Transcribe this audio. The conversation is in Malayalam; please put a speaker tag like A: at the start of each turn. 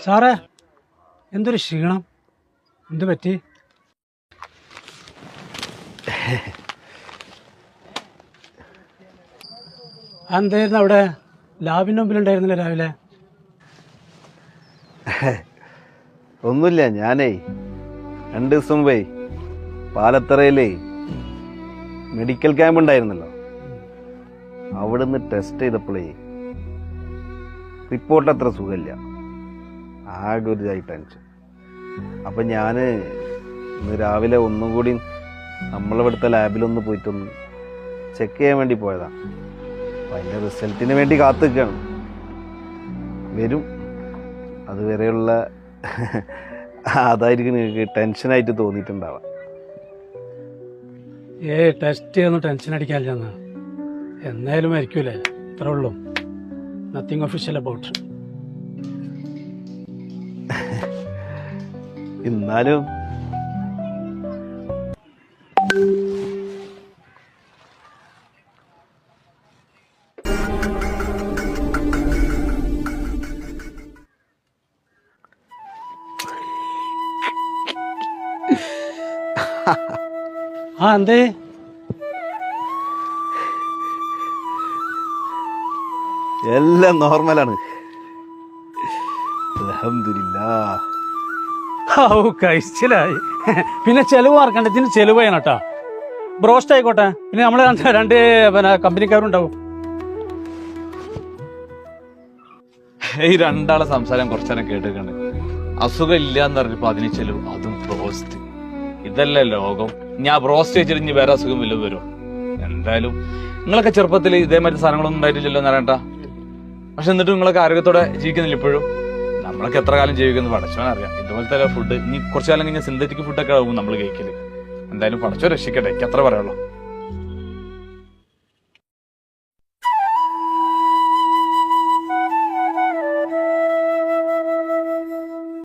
A: സാറേ, എന്തൊരു ക്ഷീണം, എന്ത് പറ്റി? എന്തായിരുന്നു അവിടെ? ലാബിൻ്റെ മുമ്പിലുണ്ടായിരുന്നില്ല രാവിലെ?
B: ഒന്നുമില്ല, ഞാനേ 2 ദിവസം മുമ്പേ പാലത്തറയിലേ മെഡിക്കൽ ക്യാമ്പ് ഉണ്ടായിരുന്നല്ലോ, അവിടുന്ന് ടെസ്റ്റ് ചെയ്തപ്പോഴേ റിപ്പോർട്ട് അത്ര സുഖമില്ല, ആകെ ഒരു ടെൻഷൻ. അപ്പം ഞാൻ ഇന്ന് രാവിലെ ഒന്നും കൂടി നമ്മളിവിടുത്തെ ലാബിലൊന്ന് പോയിട്ടൊന്ന് ചെക്ക് ചെയ്യാൻ വേണ്ടി പോയതാണ്. അപ്പം അതിൻ്റെ റിസൾട്ടിന് വേണ്ടി കാത്തു നിൽക്കുകയാണ്. വരും, അതുവരെയുള്ള അതായിരിക്കും നിങ്ങൾക്ക് ടെൻഷനായിട്ട് തോന്നിയിട്ടുണ്ടാവാം.
A: Test ചെയ്തൊന്നും tension അടിക്കാനില്ലെന്ന്. എന്നായാലും മരിക്കൂലേ, ഇത്രേ ഉള്ളൂ. Nothing official about.
B: എന്നാലും
A: എന്തേ?
B: എല്ലാം നോർമലാണ്, അൽഹംദുലില്ലാഹ്.
A: കഴിച്ചിലായി. പിന്നെ ചെലവ് മറക്കണ്ട, ഇതിന് ചെലവ് ചെയ്യണം കേട്ടാ. ബ്രോസ്റ്റ് ആയിക്കോട്ടെ, പിന്നെ നമ്മള് 2 കമ്പനിക്കാരുണ്ടാവും.
C: ഈ രണ്ടാളെ സംസാരം കുറച്ചേരം കേട്ടിട്ടുണ്ട്. അസുഖം ഇല്ല എന്ന് പറഞ്ഞപ്പോ അതിന് ചെലവ്, അതും ബ്രോസ്റ്റ്. ഇതല്ലേ ലോകം. ഞാൻ ബ്രോസ്റ്റ് വെച്ചിട്ട് ഇനി വേറെ അസുഖം വല്ലതും വരും. എന്തായാലും നിങ്ങളൊക്കെ ചെറുപ്പത്തിൽ ഇതേമാതിരി സാധനങ്ങളൊന്നും ഉണ്ടായിട്ടില്ലല്ലോ എന്നറിയണ്ട. പക്ഷെ എന്നിട്ട് നിങ്ങളൊക്കെ ആരോഗ്യത്തോടെ ജീവിക്കുന്നില്ല ഇപ്പോഴും. നമ്മളൊക്കെ എത്ര കാലം ജീവിക്കുന്നു പടച്ചോനറിയാം. ഇതുപോലത്തെ ഫുഡ് ഇനി കുറച്ചു കാലം കഴിഞ്ഞാൽ സിന്തറ്റിക് ഫുഡൊക്കെ ആവും നമ്മൾ കഴിക്കല്. എന്തായാലും പടച്ചോ രക്ഷിക്കട്ടെ, എനിക്ക് അത്ര പറയുള്ളൂ.